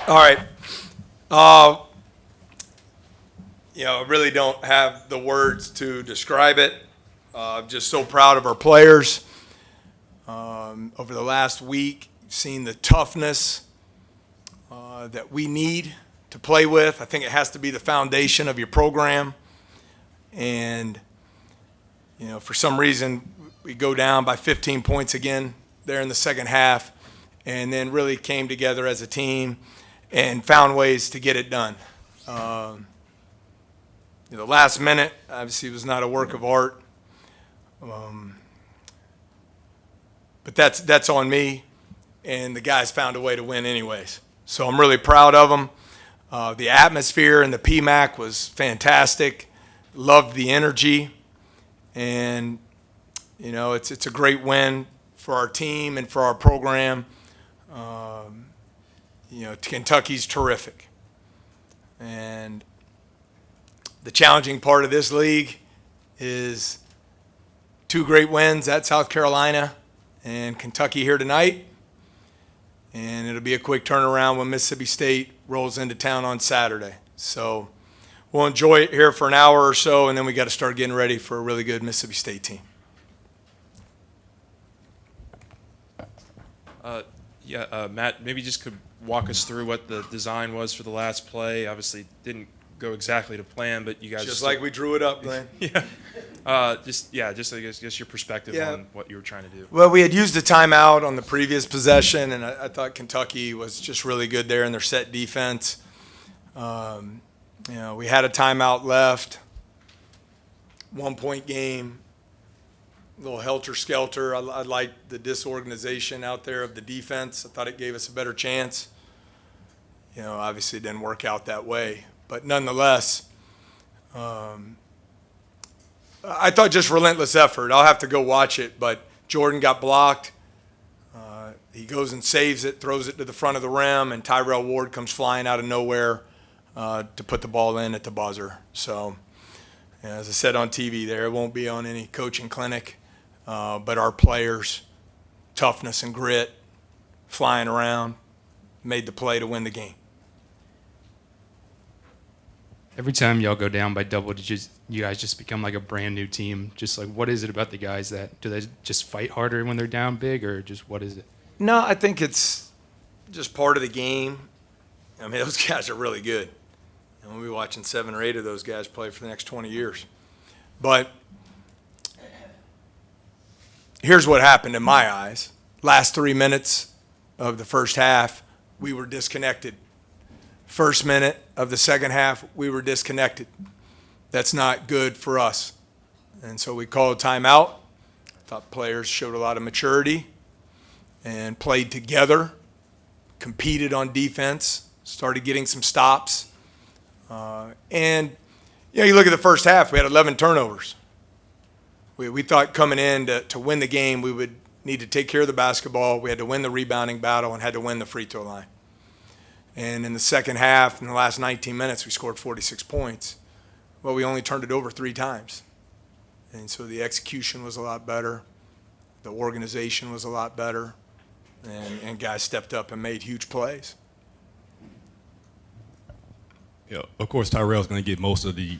All right. I really don't have the words to describe it. I'm just so proud of our players. Over the last week, seen the toughness that we need to play with. I think it has to be the foundation of your program. And, for some reason, we go down by 15 points again there in the second half, and then really came together as a team and found ways to get it done. The last minute, obviously, was not a work of art. But that's on me, and the guys found a way to win anyways. So I'm really proud of them. The atmosphere in the PMAC was fantastic. Loved the energy, and it's a great win for our team and for our program. Kentucky's terrific, and the challenging part of this league is two great wins at South Carolina and Kentucky here tonight. And it'll be a quick turnaround when Mississippi State rolls into town on Saturday. So we'll enjoy it here for an hour or so, and then we got to start getting ready for a really good Mississippi State team. Matt, maybe just could walk us through what the design was for the last play. Obviously, didn't go exactly to plan, but you guys just like we drew it up, Glenn. Just I guess your perspective on what you were trying to do. Well, we had used a timeout on the previous possession, and I thought Kentucky was just really good there in their set defense. We had a timeout left, 1-point game, a little helter-skelter. I liked the disorganization out there of the defense. I thought it gave us a better chance. Obviously it didn't work out that way. But nonetheless, I thought just relentless effort. I'll have to go watch it, but Jordan got blocked. He goes and saves it, throws it to the front of the rim, and Tyrell Ward comes flying out of nowhere to put the ball in at the buzzer. So, as I said on TV there, it won't be on any coaching clinic, but our players, toughness and grit, flying around, made the play to win the game. Every time y'all go down by double digits, you guys just become like a brand new team. Just like, what is it about the guys do they just fight harder when they're down big, or just what is it? No, I think it's just part of the game. I mean, those guys are really good. And we'll be watching 7 or 8 of those guys play for the next 20 years. But here's what happened in my eyes. Last 3 minutes of the first half, we were disconnected. First minute of the second half, we were disconnected. That's not good for us. And so we called timeout. I thought players showed a lot of maturity and played together, competed on defense, started getting some stops. And you look at the first half, we had 11 turnovers. We thought coming in to win the game, we would need to take care of the basketball. We had to win the rebounding battle and had to win the free throw line. And in the second half, in the last 19 minutes, we scored 46 points. Well, we only turned it over 3 times. And so the execution was a lot better. The organization was a lot better. And guys stepped up and made huge plays. Yeah, of course, Tyrell's going to get most of the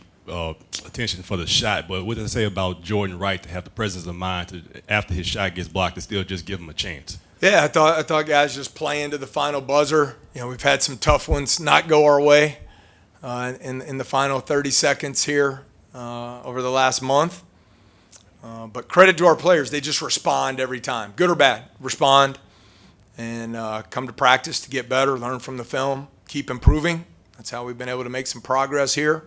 attention for the shot, but what does it say about Jordan Wright to have the presence of mind to, after his shot gets blocked, to still just give him a chance? Yeah, I thought guys just playing to the final buzzer. We've had some tough ones not go our way in the final 30 seconds here over the last month. But credit to our players. They just respond every time, good or bad, respond and come to practice to get better, learn from the film, keep improving. That's how we've been able to make some progress here.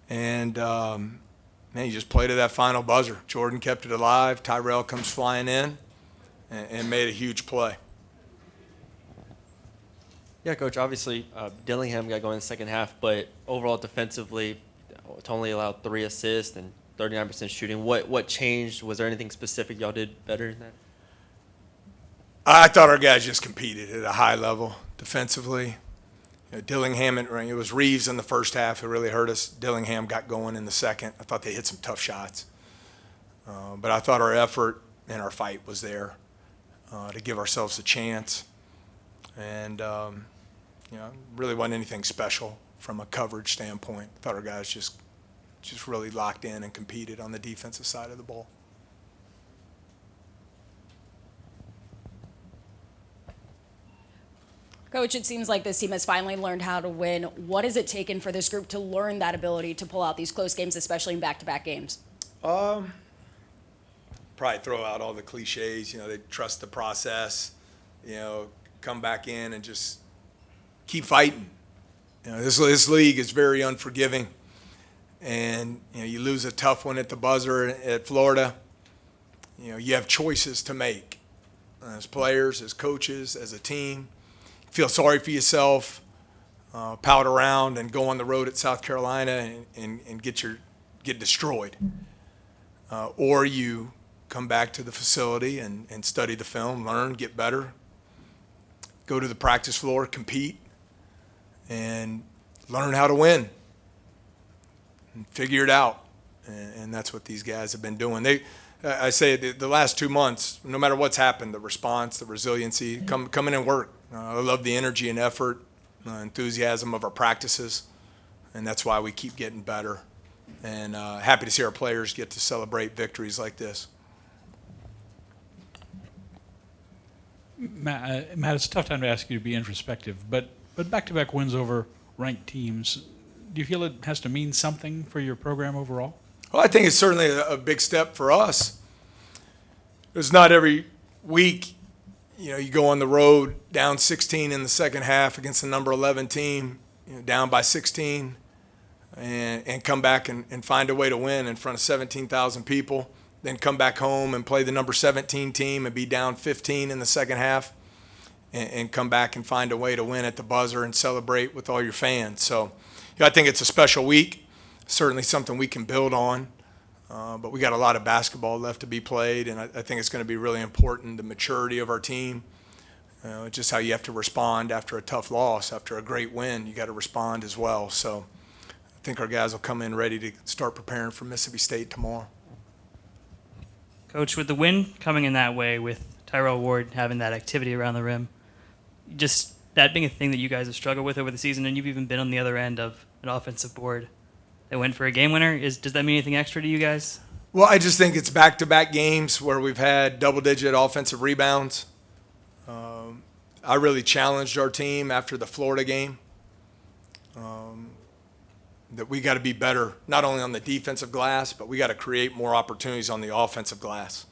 And, you just play to that final buzzer. Jordan kept it alive. Tyrell comes flying in and made a huge play. Yeah, Coach, obviously Dillingham got going in the second half, but overall defensively, it only allowed 3 assists and 39% shooting. What changed? Was there anything specific y'all did better than that? I thought our guys just competed at a high level defensively. Dillingham, it was Reeves in the first half who really hurt us. Dillingham got going in the second. I thought they hit some tough shots. But I thought our effort and our fight was there to give ourselves a chance. And Really wasn't anything special from a coverage standpoint. Thought our guys just really locked in and competed on the defensive side of the ball. Coach, it seems like this team has finally learned how to win. What has it taken for this group to learn that ability to pull out these close games, especially in back-to-back games? Probably throw out all the cliches. They trust the process. Come back in and just keep fighting. This league is very unforgiving, and you lose a tough one at the buzzer at Florida. You have choices to make as players, as coaches, as a team. Feel sorry for yourself, pout around, and go on the road at South Carolina and get destroyed. Or you come back to the facility and study the film, learn, get better, go to the practice floor, compete, and learn how to win and figure it out. And that's what these guys have been doing. I say the last 2 months, no matter what's happened, the response, the resiliency, come in and work. I love the energy and effort, enthusiasm of our practices, and that's why we keep getting better. And happy to see our players get to celebrate victories like this. Matt, it's a tough time to ask you to be introspective, but back-to-back wins over ranked teams, do you feel it has to mean something for your program overall? Well, I think it's certainly a big step for us. It's not every week, you go on the road down 16 in the second half against the number 11 team, down by 16, and come back and find a way to win in front of 17,000 people, then come back home and play the number 17 team and be down 15 in the second half, and come back and find a way to win at the buzzer and celebrate with all your fans. So I think it's a special week, certainly something we can build on. But we got a lot of basketball left to be played, and I think it's going to be really important, the maturity of our team, just how you have to respond after a tough loss. After a great win, you got to respond as well. So I think our guys will come in ready to start preparing for Mississippi State tomorrow. Coach, with the win coming in that way, with Tyrell Ward having that activity around the rim, just that being a thing that you guys have struggled with over the season, and you've even been on the other end of an offensive board that went for a game winner, does that mean anything extra to you guys? Well, I just think it's back-to-back games where we've had double-digit offensive rebounds. I really challenged our team after the Florida game that we got to be better, not only on the defensive glass, but we got to create more opportunities on the offensive glass.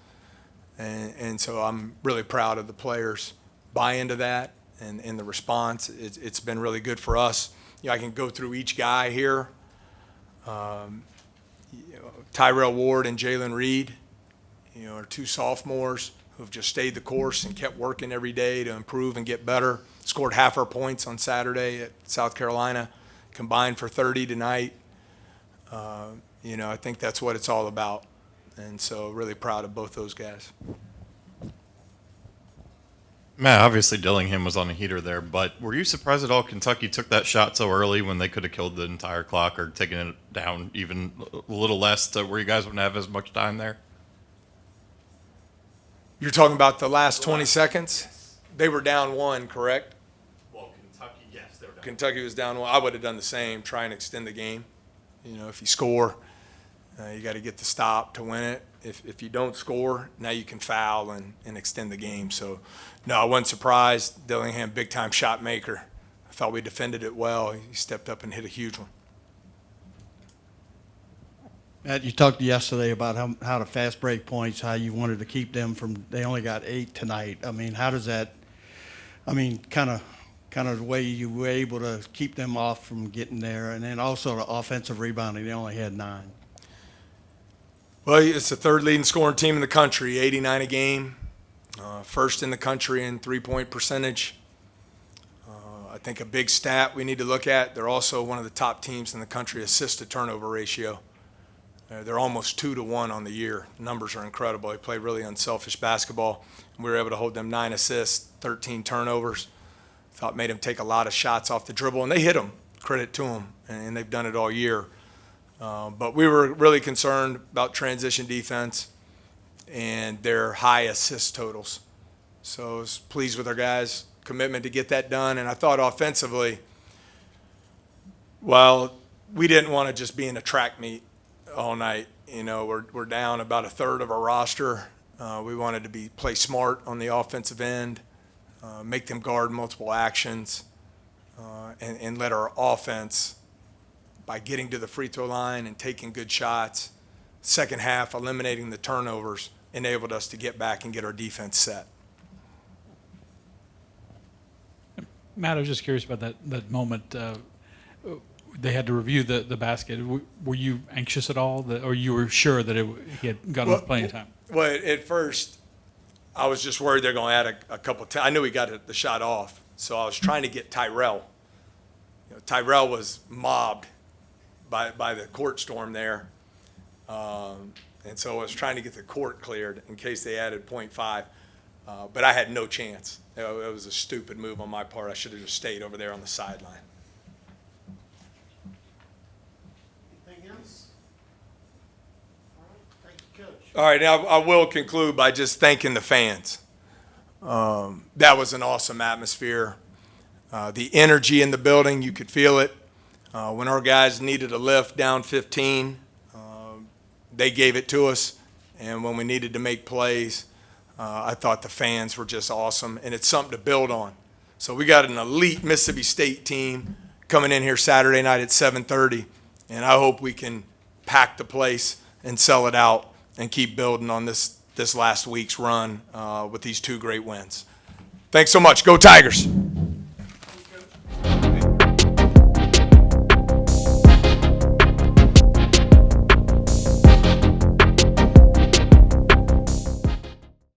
And so I'm really proud of the players' buy into that and the response. It's been really good for us. I can go through each guy here. Tyrell Ward and Jalen Reed, are two sophomores who've just stayed the course and kept working every day to improve and get better. Scored half our points on Saturday at South Carolina, combined for 30 tonight. I think that's what it's all about. And so really proud of both those guys. Matt, obviously Dillingham was on a heater there, but were you surprised at all Kentucky took that shot so early when they could have killed the entire clock or taken it down even a little less to where you guys wouldn't have as much time there? You're talking about the last 20 seconds? They were down one, correct? Well, Kentucky, yes, they were down. Kentucky was down one. I would have done the same, try and extend the game. If you score, you got to get the stop to win it. If you don't score, now you can foul and extend the game. So, no, I wasn't surprised. Dillingham, big-time shot maker. I thought we defended it well. He stepped up and hit a huge one. Matt, you talked yesterday about how to fast break points, how you wanted to keep them they only got 8 tonight. How does that, kind of the way you were able to keep them off from getting there, and then also the offensive rebounding, they only had 9. Well, it's the third leading scoring team in the country, 89 a game, first in the country in three-point percentage. I think a big stat we need to look at, they're also one of the top teams in the country assist-to-turnover ratio. They're almost 2-to-1 on the year. The numbers are incredible. They play really unselfish basketball. We were able to hold them 9 assists, 13 turnovers. Thought made them take a lot of shots off the dribble, and they hit them. Credit to them, and they've done it all year. But we were really concerned about transition defense and their high assist totals. So I was pleased with our guys commitment to get that done. And I thought offensively, well, we didn't want to just be in a track meet all night. You know, we're down about a third of our roster. We wanted to play smart on the offensive end, make them guard multiple actions, and let our offense, by getting to the free throw line and taking good shots, second half eliminating the turnovers, enabled us to get back and get our defense set. Matt, I was just curious about that moment. They had to review the basket. Were you anxious at all, or you were sure that he had gotten plenty of time? Well, at first, I was just worried they're going to add a couple. I knew he got the shot off, so I was trying to get Tyrell. You know, Tyrell was mobbed by the court storm there, and so I was trying to get the court cleared in case they added .5, but I had no chance. It was a stupid move on my part. I should have just stayed over there on the sideline. Anything else? All right, thank you, Coach. All right, now I will conclude by just thanking the fans. That was an awesome atmosphere. The energy in the building, you could feel it. When our guys needed a lift down 15, they gave it to us. And when we needed to make plays, I thought the fans were just awesome, and it's something to build on. So we got an elite Mississippi State team coming in here Saturday night at 7:30, and I hope we can pack the place and sell it out and keep building on this last week's run with these two great wins. Thanks so much. Go Tigers.